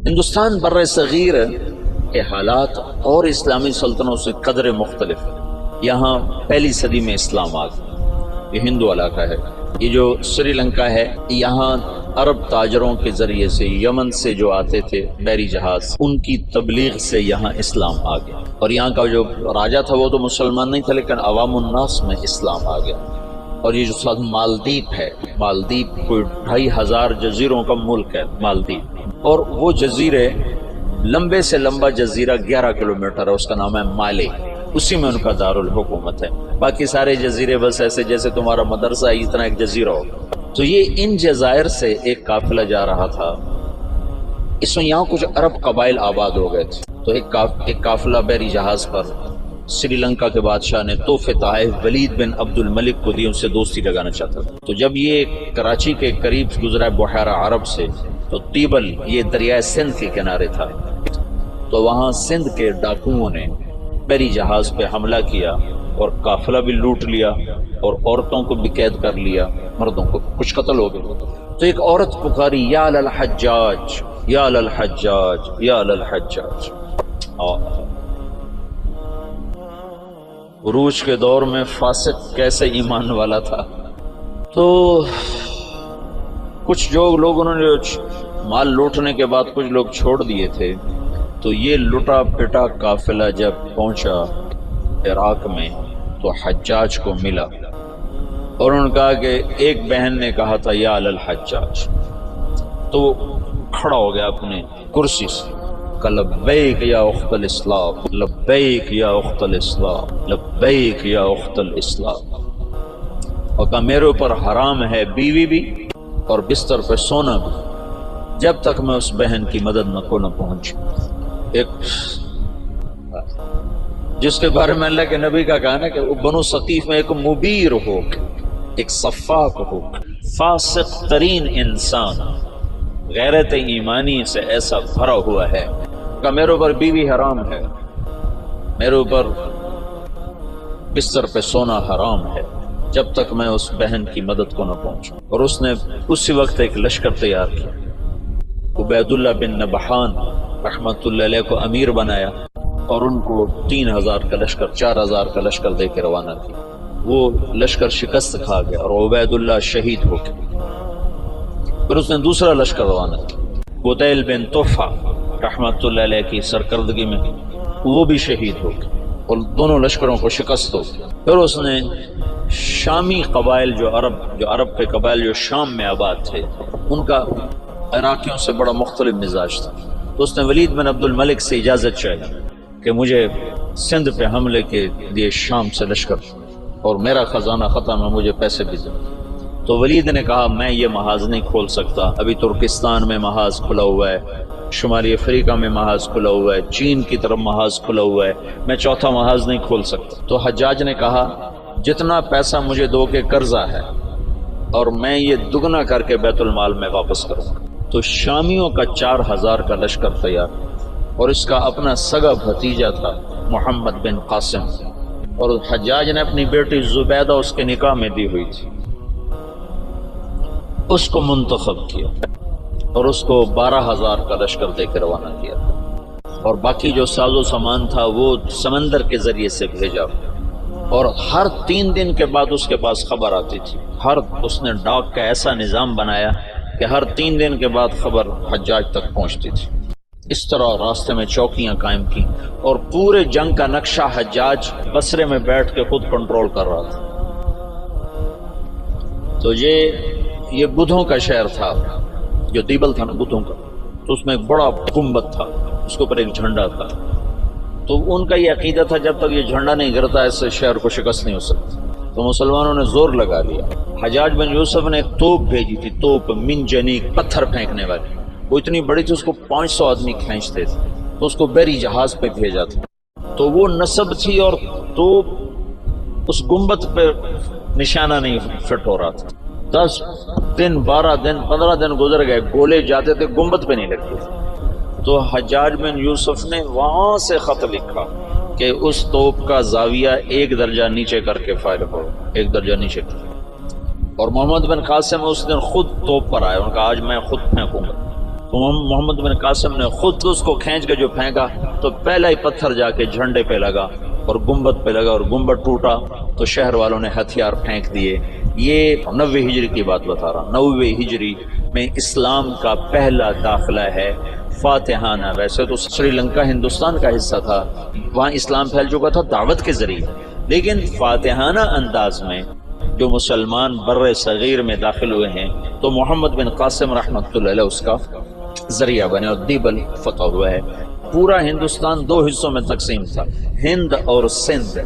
ہندوستان بر صغیر کے حالات اور اسلامی سلطنتوں سے قدر مختلف ہے۔ یہاں پہلی صدی میں اسلام آ گیا، یہ ہندو علاقہ ہے۔ یہ جو سری لنکا ہے، یہاں عرب تاجروں کے ذریعے سے یمن سے جو آتے تھے بحری جہاز، ان کی تبلیغ سے یہاں اسلام آ گیا، اور یہاں کا جو راجہ تھا وہ تو مسلمان نہیں تھا، لیکن عوام الناس میں اسلام آ گیا۔ اور یہ جو ساتھ مالدیپ ہے، مالدیپ کوئی 2500 جزیروں کا ملک ہے مالدیپ، اور وہ جزیرے لمبے سے لمبا جزیرہ 11 کلومیٹر ہے، اس کا نام ہے مالے، اسی میں ان کا دارالحکومت ہے۔ باقی سارے جزیرے بس ایسے جیسے تمہارا مدرسہ ہے، اتنا ایک جزیرہ ہوگا۔ تو یہ ان جزائر سے ایک قافلہ جا رہا تھا، اس میں یہاں کچھ عرب قبائل آباد ہو گئے تھے، تو ایک قافلہ بحری جہاز پر سری لنکا کے بادشاہ نے تحفے تحائف ولید بن عبد الملک کو دی، ان سے دوستی لگانا چاہتا تھا۔ تو جب یہ کراچی کے قریب گزرا بحیرہ عرب سے، تو تیبل یہ دریائے سندھ کے کنارے تھا، تو وہاں سندھ کے ڈاکوؤں نے بحری جہاز پہ حملہ کیا اور قافلہ بھی لوٹ لیا، اور عورتوں کو بھی قید کر لیا، مردوں کو کچھ قتل ہو گئے۔ تو ایک عورت پکاری، یا للحجاج یا للحجاج یا للحجاج۔ عروج کے دور میں فاسق کیسے ایمان والا تھا۔ تو کچھ جو لوگ انہوں نے مال لوٹنے کے بعد کچھ لوگ چھوڑ دیے تھے، تو یہ لٹا پٹا قافلہ جب پہنچا عراق میں تو حجاج کو ملا، اور انہوں نے کہا کہ ایک بہن نے کہا تھا یا للحجاج، تو وہ کھڑا ہو گیا اپنے کرسی سے، کہ لبیک یا اخت الاسلام، لبیک یا اخت الاسلام، لبیک یا اخت الاسلام، اور کہا میرے اوپر حرام ہے بیوی بھی اور بستر پہ سونا بھی، جب تک میں اس بہن کی مدد کو نہ پہنچوں۔ ایک جس کے بارے میں اللہ کے نبی کا کہا نا کہ بنو ثقیف میں ایک مبیر ہو، ایک صفاق ہو، فاسق ترین انسان غیرت ایمانی سے ایسا بھرا ہوا ہے کہ میرے اوپر بیوی حرام ہے، میرے اوپر بستر پہ سونا حرام ہے، جب تک میں اس بہن کی مدد کو نہ پہنچوں۔ اور اس نے اسی وقت ایک لشکر تیار کیا، عبید اللہ بن نبحان رحمت اللہ علیہ کو امیر بنایا، اور ان کو 3000 کا لشکر، 4000 کا لشکر دے کے روانہ کیا۔ وہ لشکر شکست کھا گیا اور عبید اللہ شہید ہو گیا۔ پھر اس نے دوسرا لشکر روانہ کیا، قتیل بن طفہ رحمت اللہ علیہ کی سرکردگی میں، وہ بھی شہید ہو گیا، اور دونوں لشکروں کو شکست ہو گئی۔ پھر اس نے شامی قبائل جو عرب کے قبائل جو شام میں آباد تھے، ان کا عراقیوں سے بڑا مختلف مزاج تھا، تو اس نے ولید بن عبد الملک سے اجازت چاہی کہ مجھے سندھ پہ حملے کے لیے شام سے لشکر، اور میرا خزانہ ختم ہے، مجھے پیسے بھی دیں۔ تو ولید نے کہا میں یہ محاذ نہیں کھول سکتا، ابھی ترکستان میں محاذ کھلا ہوا ہے، شمالی افریقہ میں محاذ کھلا ہوا ہے، چین کی طرف محاذ کھلا ہوا ہے، میں چوتھا محاذ نہیں کھول سکتا۔ تو حجاج نے کہا جتنا پیسہ مجھے دو کے قرضہ ہے، اور میں یہ دگنا کر کے بیت المال میں واپس کروں گا۔ تو شامیوں کا 4000 کا لشکر تیار، اور اس کا اپنا سگا بھتیجا تھا محمد بن قاسم، اور حجاج نے اپنی بیٹی زبیدہ اس کے نکاح میں دی ہوئی تھی، اس کو منتخب کیا، اور اس کو 12000 کا لشکر دے کے روانہ کیا، اور باقی جو ساز و سامان تھا وہ سمندر کے ذریعے سے بھیجا، اور ہر 3 دن کے بعد اس کے پاس خبر آتی تھی۔ اس نے ڈاک کا ایسا نظام بنایا کہ ہر 3 دن کے بعد خبر حجاج تک پہنچتی تھی۔ اس طرح راستے میں چوکیاں قائم کی، اور پورے جنگ کا نقشہ حجاج بصرے میں بیٹھ کے خود کنٹرول کر رہا تھا۔ تو یہ بدھوں کا شہر تھا، جو دیبل تھا نا بدھوں کا، تو اس میں ایک بڑا گنبد تھا، اس کے اوپر ایک جھنڈا تھا۔ تو ان کا یہ عقیدہ تھا جب تک یہ جھنڈا نہیں گرتا اس سے شہر کو شکست نہیں ہو سکتی۔ تو مسلمانوں نے زور لگا لیا، حجاج بن یوسف نے ایک توپ بھیجی تھی، توپ منجنیق، پتھر پھینکنے والی، وہ اتنی بڑی تھی اس کو 500 آدمی کھینچتے تھے، تو اس کو بحری جہاز پہ بھیجا تھا۔ تو وہ نصب تھی، اور توپ اس گنبد پہ نشانہ نہیں فٹ ہو رہا تھا۔ 10 دن 12 دن 15 دن گزر گئے، گولے جاتے تھے، گنبد پہ نہیں لگتے تھے۔ تو حجاج بن یوسف نے وہاں سے خط لکھا کہ اس توپ کا زاویہ 1 درجہ نیچے کر کے فائر کرو، 1 درجہ نیچے کرو۔ اور محمد بن قاسم اس دن خود توپ پر آئے، ان کا آج میں خود پھینکوں گا۔ تو محمد بن قاسم نے خود اس کو کھینچ کے جو پھینکا تو پہلا ہی پتھر جا کے جھنڈے پہ لگا اور گنبد پہ لگا اور گنبد ٹوٹا تو شہر والوں نے ہتھیار پھینک دیے۔ یہ 90 ہجری کی بات بتا رہا ہوں، 90 ہجری میں اسلام کا پہلا داخلہ ہے فاتحانہ۔ ویسے تو سری لنکا ہندوستان کا حصہ تھا، وہاں اسلام پھیل چکا تھا دعوت کے ذریعے، لیکن فاتحانہ انداز میں جو مسلمان بر صغیر میں داخل ہوئے ہیں تو محمد بن قاسم رحمۃ اللہ علیہ اس کا ذریعہ بنے اور دیبل فتح ہوا ہے۔ پورا ہندوستان 2 حصوں میں تقسیم تھا، ہند اور سندھ۔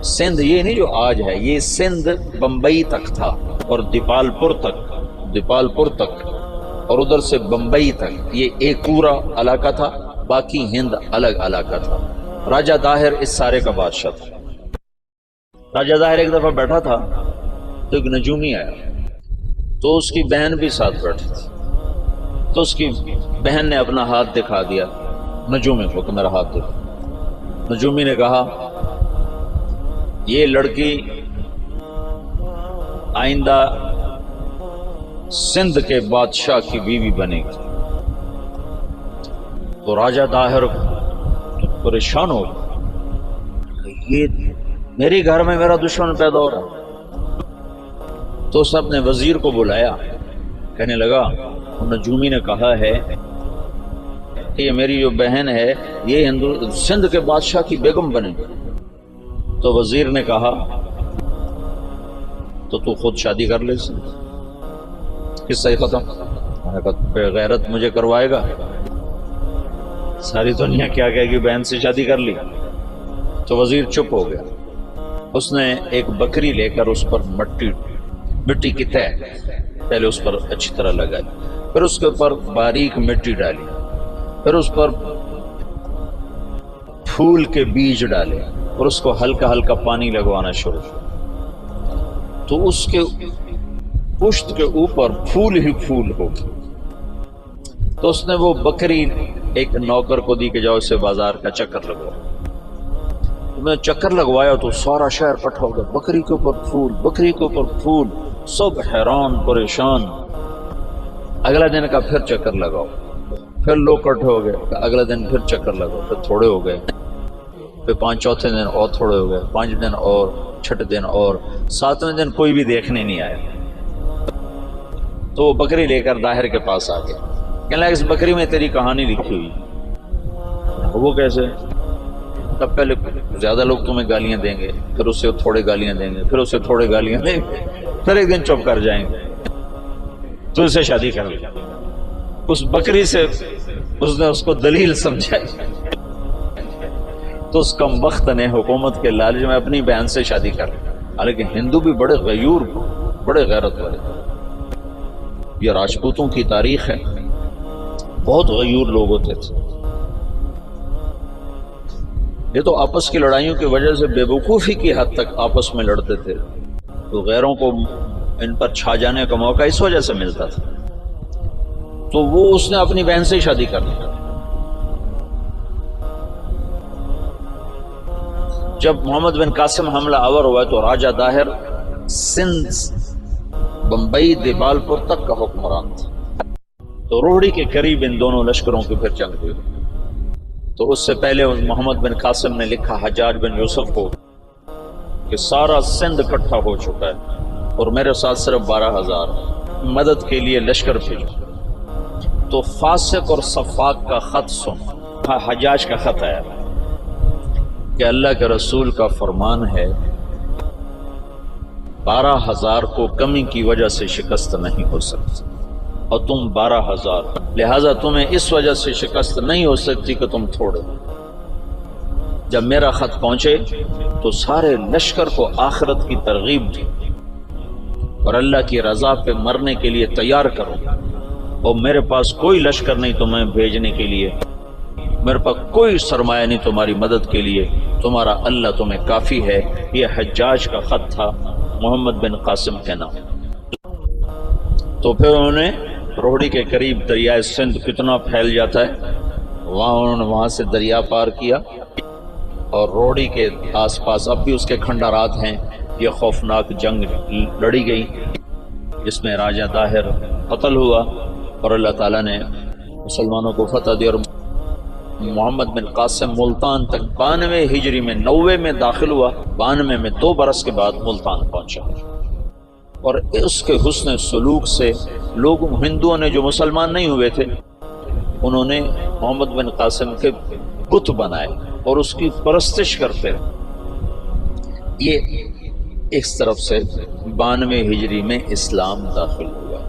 سندھ یہ نہیں جو آج ہے، یہ سندھ بمبئی تک تھا اور دیپال پور تک اور ادھر سے بمبئی تک، یہ ایک پورا علاقہ تھا، باقی ہند الگ علاقہ تھا۔ راجہ داہر اس سارے کا بادشاہ تھا۔ راجہ داہر ایک دفعہ بیٹھا تھا تو ایک نجومی آیا، تو اس کی بہن بھی ساتھ بیٹھی تھی، تو اس کی بہن نے اپنا ہاتھ دکھا دیا نجومی کو کہ میرا ہاتھ دکھا۔ نجومی نے کہا یہ لڑکی آئندہ سندھ کے بادشاہ کی بیوی بنے گی۔ تو راجہ داہر پریشان ہو گیا، یہ میری گھر میں میرا دشمن پیدا ہو رہا۔ تو اس نے اپنے وزیر کو بلایا، کہنے لگا نجومی نے کہا ہے کہ یہ میری جو بہن ہے یہ سندھ کے بادشاہ کی بیگم بنے گی۔ تو وزیر نے کہا تو خود شادی کر لے سے، قصہ ہی ختم۔ میں نے کہا بے غیرت مجھے کروائے گا، ساری دنیا کیا کہے گی بہن سے شادی کر لی۔ تو وزیر چپ ہو گیا۔ اس نے ایک بکری لے کر اس پر مٹی کی تہ پہلے اس پر اچھی طرح لگائی، پھر اس کے اوپر باریک مٹی ڈالی، پھر اس پر پھول کے بیج ڈالے اور اس کو ہلکا ہلکا پانی لگوانا شروع کیا۔ تو اس کے پشت کے اوپر پھول ہی پھول ہو گئے۔ تو اس نے وہ بکری ایک نوکر کو دی کہ جاؤ اسے بازار کا چکر لگواؤ۔ میں چکر لگوایا تو سارا شہر اکٹھا ہو گیا، بکری کے اوپر پھول، بکری کے اوپر پھول، سب حیران پریشان۔ اگلا دن کا پھر چکر لگاؤ، پھر لوگ اکٹھے ہو گئے، اگلا دن پھر چکر لگاؤ، پھر تھوڑے ہو گئے، پھر چوتھے دن اور تھوڑے ہو گئے، 5 دن اور، 6 دن اور، 7ویں دن کوئی بھی دیکھنے نہیں آیا۔ تو وہ بکری لے کر داہر کے پاس آ گیا، کہنے لگا اس بکری میں تیری کہانی لکھی ہوئی۔ وہ کیسے؟ تب پہلے زیادہ لوگ تمہیں گالیاں دیں گے، پھر اس سے تھوڑے گالیاں دیں گے، پھر اس سے تھوڑے گالیاں دیں گے، پھر ایک دن چپ کر جائیں گے، تو اسے شادی کر لی۔ اس بکری سے اس نے اس کو دلیل سمجھائی، تو اس کم بخت نے حکومت کے لالچ میں اپنی بہن سے شادی کر لی۔ حالانکہ ہندو بھی بڑے غیور، بڑے غیرت والے، یہ راجپوتوں کی تاریخ ہے، بہت غیور لوگ ہوتے تھے۔ یہ تو آپس کی لڑائیوں کی وجہ سے بے وقوفی کی حد تک آپس میں لڑتے تھے، تو غیروں کو ان پر چھا جانے کا موقع اس وجہ سے ملتا تھا۔ تو وہ اس نے اپنی بہن سے ہی شادی کر لی۔ جب محمد بن قاسم حملہ آور ہوا تو راجہ داہر سندھ بمبئی دیبال پور تک کا حکمران تھا۔ تو روہڑی کے قریب ان دونوں لشکروں کی پھر جنگ ہوئی۔ تو اس سے پہلے محمد بن قاسم نے لکھا حجاج بن یوسف کو کہ سارا سندھ اکٹھا ہو چکا ہے اور میرے ساتھ صرف 12,000 مدد کے لیے لشکر بھیجو۔ تو فاسق اور صفاق کا خط سن، حجاج کا خط آیا کہ اللہ کے رسول کا فرمان ہے 12,000 کو کمی کی وجہ سے شکست نہیں ہو سکتی، اور تم 12,000، لہذا تمہیں اس وجہ سے شکست نہیں ہو سکتی کہ تم تھوڑے۔ جب میرا خط پہنچے تو سارے لشکر کو آخرت کی ترغیب دی اور اللہ کی رضا پہ مرنے کے لیے تیار کرو، اور میرے پاس کوئی لشکر نہیں تمہیں بھیجنے کے لیے، میرے پاس کوئی سرمایہ نہیں تمہاری مدد کے لیے، تمہارا اللہ تمہیں کافی ہے۔ یہ حجاج کا خط تھا محمد بن قاسم کے نام۔ تو پھر انہوں نے روہڑی کے قریب دریائے سندھ کتنا پھیل جاتا ہے، انہوں نے وہاں سے دریا پار کیا، اور روہڑی کے آس پاس اب بھی اس کے کھنڈرات ہیں۔ یہ خوفناک جنگ لڑی گئی جس میں راجہ داہر قتل ہوا، اور اللہ تعالیٰ نے مسلمانوں کو فتح دی، اور محمد بن قاسم ملتان تک 92 ہجری میں 90 میں داخل ہوا، 92 میں 2 برس کے بعد ملتان پہنچا، اور اس کے حسن سلوک سے لوگوں ہندوؤں نے جو مسلمان نہیں ہوئے تھے انہوں نے محمد بن قاسم کے بت بنائے اور اس کی پرستش کرتے رہے۔ یہ اس طرف سے 92 ہجری میں اسلام داخل ہوا۔